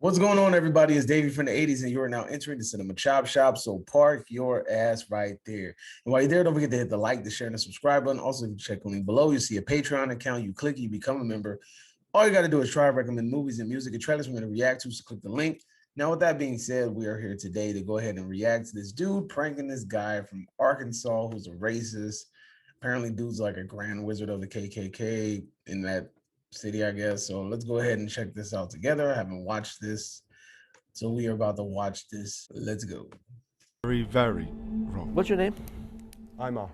What's going on, everybody? It's Davey from the 80s, and you are now entering the Cinema Chop Shop. So park your ass right there. And while you're there, don't forget to hit the like, the share, and the subscribe button. Also, if you check the link below, you see a Patreon account. You click it, you become a member. All you got to do is try to recommend movies and music and trailers we're going to react to. So click the link. Now, with that being said, we are here today to go ahead and react to this dude pranking this guy from Arkansas who's a racist. Apparently, dude's like a grand wizard of the KKK in that city, I guess. So let's go ahead and check this out together. I haven't watched this, so we are about to watch this. Let's go. Very, very wrong. What's your name? Imar.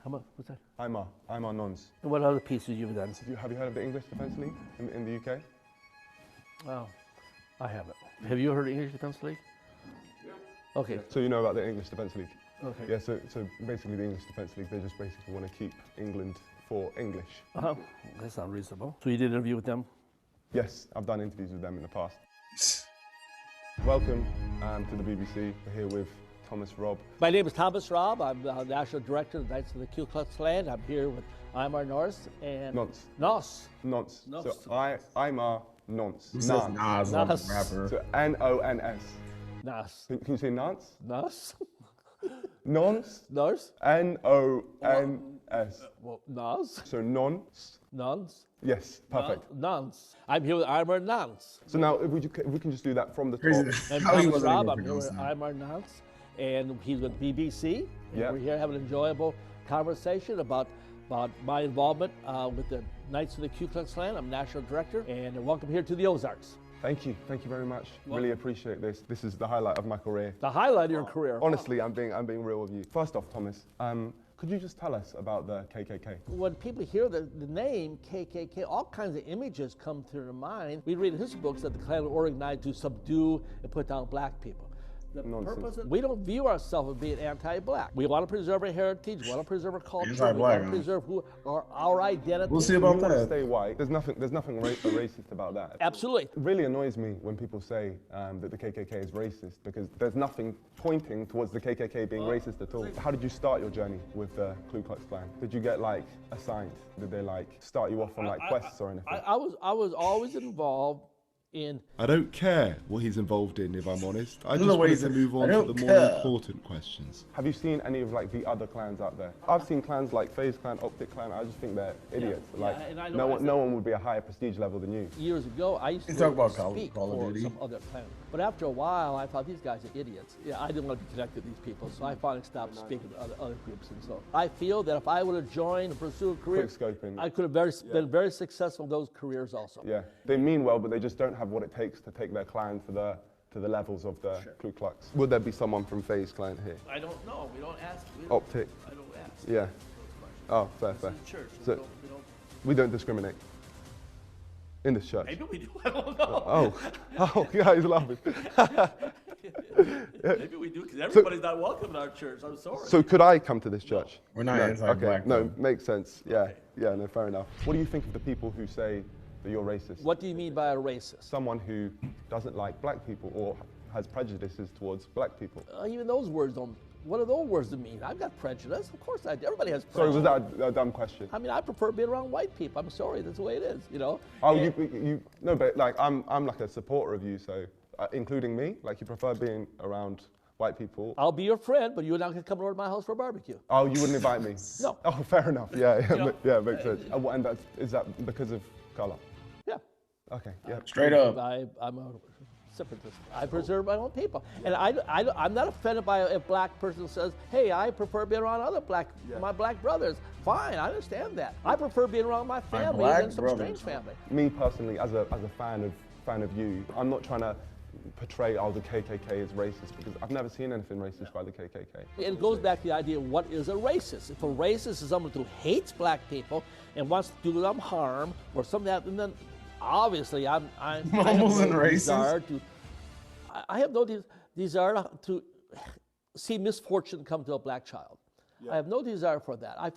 How much? What's that? Imar Nons. And what other pieces you've done? Have you heard of the English Defence League in the UK? Oh, I haven't. Have you heard of English Defence League? Yeah. Okay. So you know about the English Defence League? Okay. Yeah, so basically the English Defence League, they just basically want to keep England for English. That's not reasonable. So you did an interview with them? Yes, I've done interviews with them in the past. Welcome to the BBC. We're here with Thomas Robb. My name is Thomas Robb. I'm the National Director of the Knights of the Klux Klan. I'm here with Imar Norris and... Nons. Nos. Nons. Nons. So Imar Nons. Who says Nas like a rapper? So N-O-N-S. Nas. Can you say Nons? Nos? Nons? Nors? N-O-N-S. Well, Nos. So nons? Nons. Yes, perfect. Nons. I'm here with Imar Nons. So now, if we can just do that from the top. I'm How he Thomas wasn't Robb. able I'm to here with pronounce Imar Nons. And he's with BBC. And Yeah. we're here having an enjoyable conversation about my involvement with the Knights of the Klux Klan. I'm National Director. And welcome here to the Ozarks. Thank you very much. Really appreciate this. This is the highlight of my career. The highlight of your career. Honestly, I'm being real with you. First off, Thomas, could you just tell us about the KKK? When people hear the name KKK, all kinds of images come to their mind. We read in his books that the Klan were organized to subdue and put down black people. The Nonsense. purpose we don't view ourselves as being anti-black. We want to preserve our heritage. We want to preserve our culture. We Anti-black, want to preserve our identity. We'll see You about want to that. stay white. There's nothing racist about that. Absolutely. It really annoys me when people say that the KKK is racist because there's nothing pointing towards the KKK being racist at all. How did you start your journey with the Ku Klux Klan? Did you get assigned? Did they start you off on quests or anything? I was always involved in. I don't care what he's involved in, if I'm honest. I just the way wanted to he's- move on I to don't the more care. important questions. Have you seen any of the other clans out there? I've seen clans like FaZe Clan, Optic Clan. I just think they're idiots. and I know no one would be a higher prestige level than you. Years ago, I used You to talk about speak Call of for Duty. some other planet. But after a while, I thought these guys are idiots. Yeah, I didn't want to be connected to these people, so I finally stopped speaking to other groups. And so I feel that if I would have joined and pursued a career, Quick scoping. I could have been very successful in those careers also. Yeah, they mean well, but they just don't have what it takes to take their clan to the levels of the Ku Klux. Would there be someone from FaZe Clan here? I don't know. We don't ask. Optic. I don't ask. Yeah. Oh, fair. Church. So we don't discriminate in this church. Maybe we do. I don't know. Oh, yeah, he's laughing. Maybe we do because everybody's not welcome in our church. I'm sorry. So could I come to this church? We're not No. anti-black. Okay, no, though. makes sense. Yeah, no, fair enough. What do you think of the people who say that you're racist? What do you mean by a racist? Someone who doesn't like black people or has prejudices towards black people. Even those words don't. What do those words mean? I've got prejudice. Of course I do. Everybody has Sorry, prejudice. was that a dumb question? I mean, I prefer being around white people. I'm sorry, that's the way it is, you know? Oh, And you no, but I'm like a supporter of you, so including me, you prefer being around white people. I'll be your friend, but you're not going to come over to my house for a barbecue. Oh, you wouldn't invite me? No. Oh, fair enough. Yeah, know, yeah, makes sense. And is that because of color? Yeah. Okay, yeah. Straight up. I'm a separatist. I preserve my own people. And I'm not offended by if a black person says, hey, I prefer being around my black brothers. Fine, I understand that. I prefer being around my family black than some brothers. strange family. Me personally, as a fan of you, I'm not trying to portray the KKK is racist because I've never seen anything racist by the KKK. It goes back to the idea of what is a racist. If a racist is someone who hates black people and wants to do them harm or something like that, and then obviously I have wasn't no racist. desire to. I have no desire to see misfortune come to a black child. I have no desire for that. I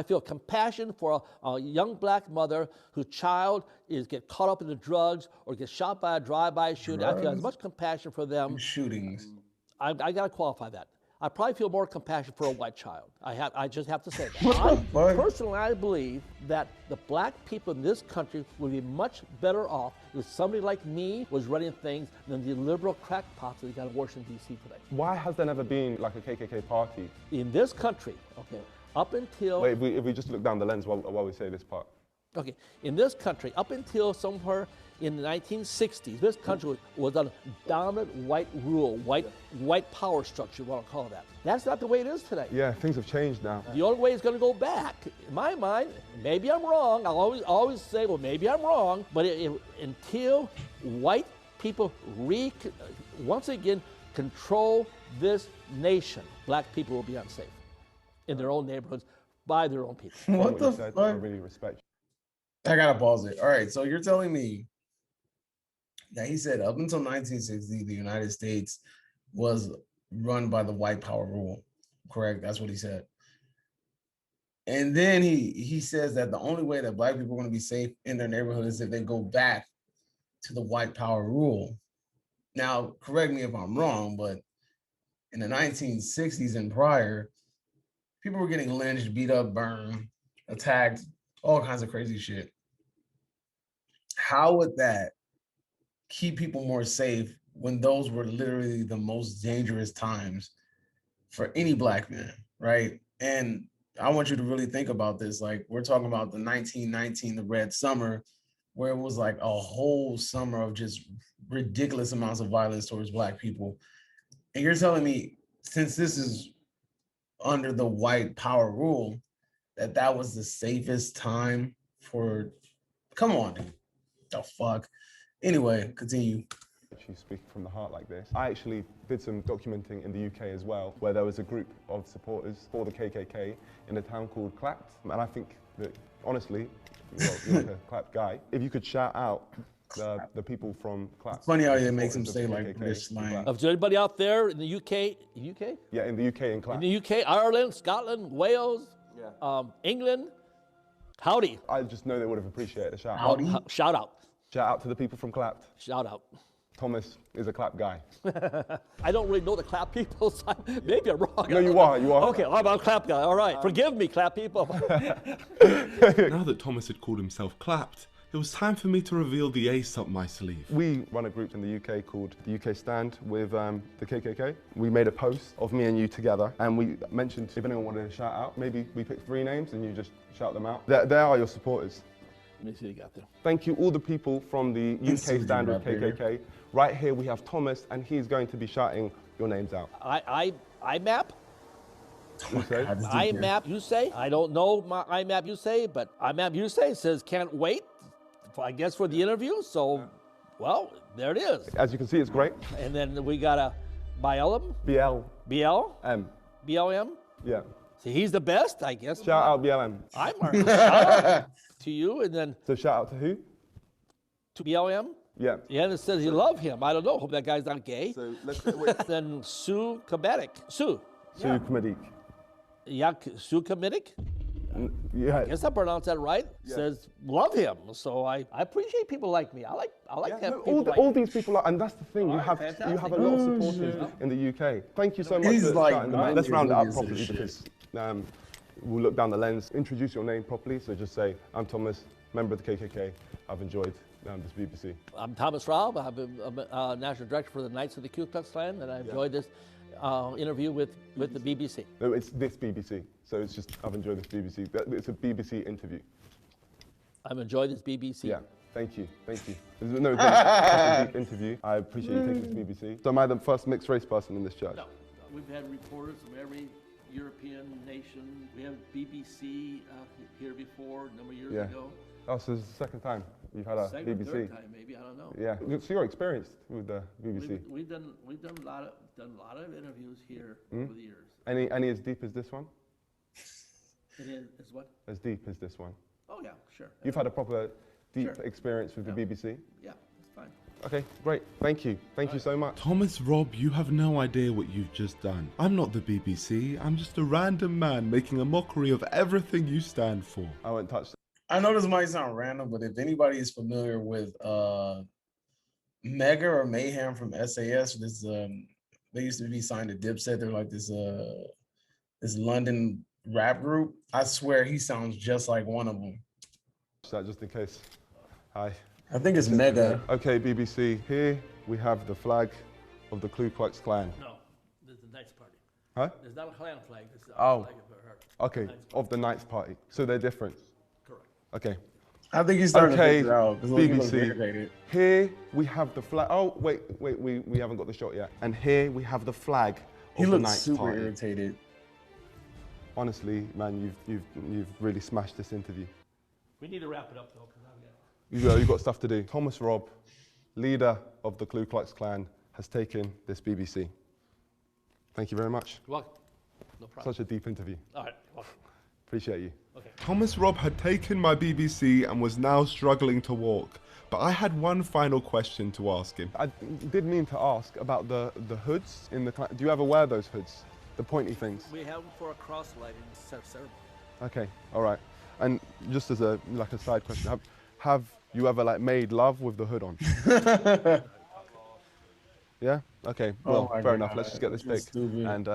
feel compassion for a young black mother whose child get caught up in the drugs or gets shot by a drive-by shooting. I feel as much compassion for them. Shootings. I got to qualify that. I probably feel more compassion for a white child. I just have to say that. Personally, I believe that the black people in this country would be much better off if somebody like me was running things than the liberal crackpots that we got in Washington, D.C. today. Why has there never been like a KKK party? In this country, okay, up until... Wait, if we just look down the lens while we say this part. Okay, in this country, up until somewhere in the 1960s, this country was a dominant white rule, white power structure, what I'll call that. That's not the way it is today. Yeah, things have changed now. The only way it's going to go back, in my mind, maybe I'm wrong. I'll always say, well, maybe I'm wrong. But until white people once again control this nation, black people will be unsafe in their own neighborhoods by their own people. What the fuck? I really respect you. I gotta pause it. All right, so you're telling me that he said up until 1960, the United States was run by the white power rule, correct? That's what he said. And then he says that the only way that black people are going to be safe in their neighborhood is if they go back to the white power rule. Now, correct me if I'm wrong, but in the 1960s and prior, people were getting lynched, beat up, burned, attacked, all kinds of crazy shit. How would that keep people more safe when those were literally the most dangerous times for any black man, right? And I want you to really think about this. Like, we're talking about the 1919, the Red Summer, where it was like a whole summer of just ridiculous amounts of violence towards black people. And you're telling me, since this is under the white power rule, that was the safest time for, come on, dude. The fuck? Anyway, continue. You speak from the heart like this. I actually did some documenting in the UK as well, where there was a group of supporters for the KKK in a town called Klux. And I think that, honestly, well, you're like a Klux guy. If you could shout out the people from Klux. It's funny how it makes them say like British slang. Is there anybody out there in the UK? UK? Yeah, in the UK and Klux. In the UK, Ireland, Scotland, Wales, England. Howdy. I just know they would have appreciated a shout out. Howdy. Shout out. Shout out to the people from Clapped. Shout out. Thomas is a Clap guy. I don't really know the Clap people, so maybe I'm wrong. No, you are. Okay, I'm a Clap guy. All right. Forgive me, Clap people. Now that Thomas had called himself Clapped, it was time for me to reveal the ace up my sleeve. We run a group in the UK called the UK Stand with the KKK. We made a post of me and you together, and we mentioned if anyone wanted to shout out, maybe we picked 3 names and you just shout them out. There are your supporters. Let me see what you got there. Thank you all the people from the UK Stand with KKK. Right here we have Thomas, and he's going to be shouting your names out. IMAP? You say? IMAP, you say? I don't know my IMAP, you say, but IMAP, you say says can't wait, I guess, for the interview. So, well, there it is. As you can see, it's great. And then we got a BLM? BLM. BLM? Yeah. So he's the best, I guess. Shout out BLM. I'm Shout out to you, and then So shout out to who? to BLM. Yeah. Yeah, and it says you love him. I don't know. Hope that guy's not gay. So let's wait. Then Sue Kamitic. Sue. Sue Kamidik. Yeah, Sue Kamitic. Yeah. I guess I pronounced that right. Yeah. Says love him. So I appreciate people like me. I like to have people like all me. these people are, and that's the thing. You have a lot of supporters in the UK. Thank you so much He's for like, shouting them out. Let's round it up properly shit. because we'll look down the lens. Introduce your name properly. So just say, I'm Thomas, member of the KKK. I've enjoyed this BBC. I'm Thomas Raub. I'm national director for the Knights of the Ku Klux Klan, and I enjoyed this interview with the BBC. No, it's this BBC. So it's just, I've enjoyed this BBC. It's a BBC interview. I've enjoyed this BBC. Yeah, thank you. There's no deep interview. I appreciate you taking this BBC. So am I the first mixed race person in this church? No, we've had reporters from every European nation. We have BBC here before a number of years ago. Oh, so this is the second time you've had a Second, BBC. third time, maybe, I don't know. Yeah. So you're experienced with the BBC. We've done a lot of interviews here over the years. Any as deep as this one? It is what? As deep as this one. Oh yeah, sure. You've had a proper deep Sure. experience with the BBC. Yeah, it's fine. Okay, great. Thank you. Thank you so much. Thomas Rob, you have no idea what you've just done. I'm not the BBC. I'm just a random man making a mockery of everything you stand for. I won't touch that. I know this might sound random, but if anybody is familiar with Mega or Mayhem from SAS, this They used to be signed to Dipset. They're like this London rap group. I swear he sounds just like one of them. That just in case. Hi. I think it's Mega. Okay, BBC. Here we have the flag of the Ku Klux Klan. No, this is the Knights Party. Huh? There's not a Klan flag. This is Oh. flag of her. Okay, of the Knights Party. So they're different. Correct. Okay. I think he's starting to figure out. BBC. Here we have the flag. Oh, wait, we haven't got the shot yet. And here we have the flag of the Knights super Party. irritated. Honestly, man, you've really smashed this interview. We need to wrap it up though, because You've got stuff to do. Thomas Robb, leader of the Ku Klux Klan, has taken this BBC. Thank you very much. You're welcome. No problem. Such a deep interview. All right. Welcome. Appreciate you. Okay. Thomas Robb had taken my BBC and was now struggling to walk. But I had one final question to ask him. I did mean to ask about the hoods in the Klan. Do you ever wear those hoods? The pointy things? We have them for a cross-lighting ceremony. Okay, all right. And just as a side question, have you ever like made love with the hood on? Yeah? Okay, well, fair enough. Let's just get this pic and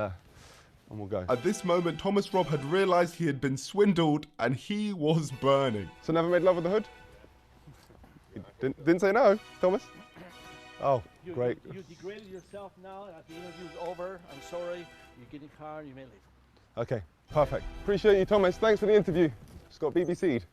we'll go. At this moment, Thomas Robb had realised he had been swindled and he was burning. So never made love with the hood? You didn't say no, Thomas? Oh, great. You degraded yourself now. At the interview's over. I'm sorry. You get in the car and you may leave. Okay, perfect. Appreciate you, Thomas. Thanks for the interview. Just got BBC'd.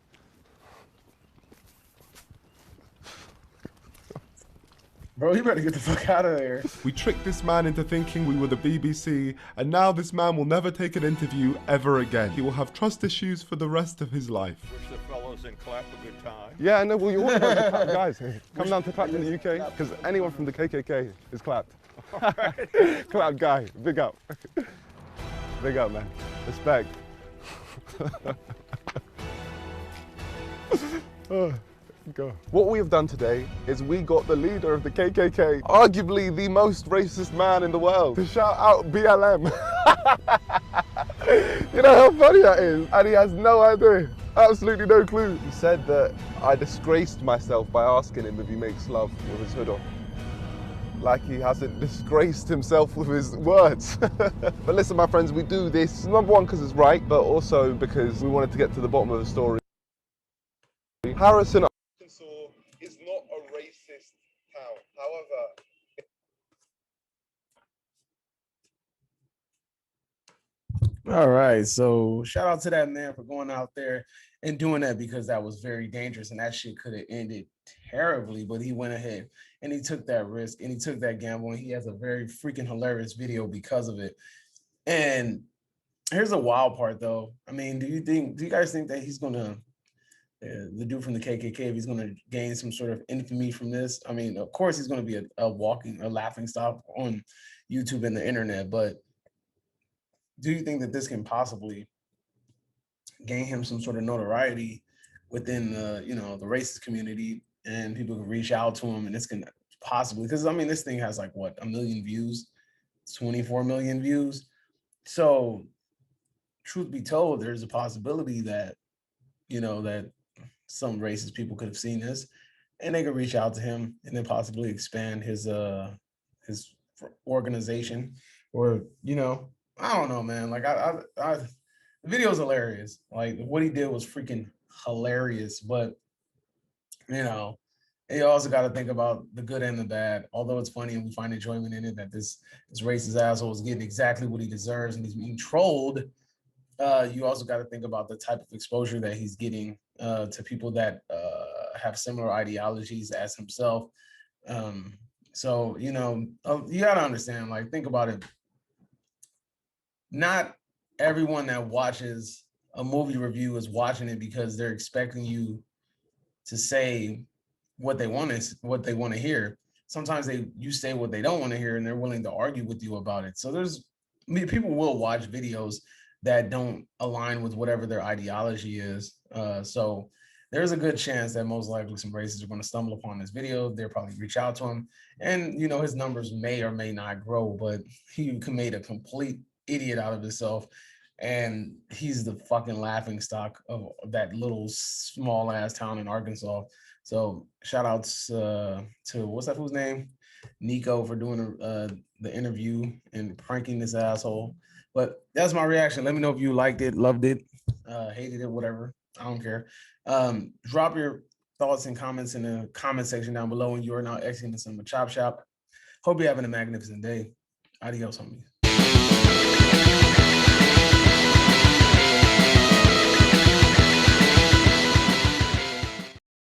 Bro, you better get the fuck out of there. We tricked this man into thinking we were the BBC, and now this man will never take an interview ever again. He will have trust issues for the rest of his life. Wish the fellows in Clap a good time. Yeah, no, well, you're all about the Clap guys. Come down to Clap in the UK, because anyone from the KKK is clapped. Clap guy, big up. Big up, man. Respect. Go. What we have done today is we got the leader of the KKK, arguably the most racist man in the world, to shout out BLM. You know how funny that is? And he has no idea, absolutely no clue. He said that I disgraced myself by asking him if he makes love with his hood on. Like he hasn't disgraced himself with his words. But listen, my friends, we do this, number one, because it's right, but also because we wanted to get to the bottom of the story. Harrison, Arkansas is not a racist town. However, All right, so shout out to that man for going out there and doing that, because that was very dangerous and that shit could have ended terribly, but he went ahead and he took that risk and he took that gamble, and he has a very freaking hilarious video because of it. And here's the wild part though. I mean, do you guys think that he's gonna, the dude from the KKK, if he's gonna gain some sort of infamy from this? I mean, of course he's gonna be a laughing stock on YouTube and the internet, but do you think that this can possibly gain him some sort of notoriety within the, the racist community, and people can reach out to him, and this can possibly, because I mean, this thing has like what, 1 million views, 24 million views. So truth be told, there's a possibility that, that some racist people could have seen this and they could reach out to him and then possibly expand his organization, or, I don't know, man. Like the video is hilarious. Like what he did was freaking hilarious, but you also got to think about the good and the bad. Although it's funny and we find enjoyment in it, that this racist asshole is getting exactly what he deserves and he's being trolled. You also got to think about the type of exposure that he's getting to people that have similar ideologies as himself. So, you got to understand, like, think about it. Not everyone that watches a movie review is watching it because they're expecting you to say what they want to hear. Sometimes you say what they don't want to hear and they're willing to argue with you about it. So people will watch videos that don't align with whatever their ideology is. So there's a good chance that most likely some racists are going to stumble upon this video. They'll probably reach out to him, and his numbers may or may not grow, but he made a complete idiot out of himself, and he's the fucking laughing stock of that little small ass town in Arkansas. So shout outs to what's that fool's name? Niko for doing the interview and pranking this asshole. But that's my reaction. Let me know if you liked it, loved it, hated it, whatever. I don't care. Drop your thoughts and comments in the comment section down below. And you are now exiting the Cinema Chop Shop. Hope you're having a magnificent day. Adios, homies.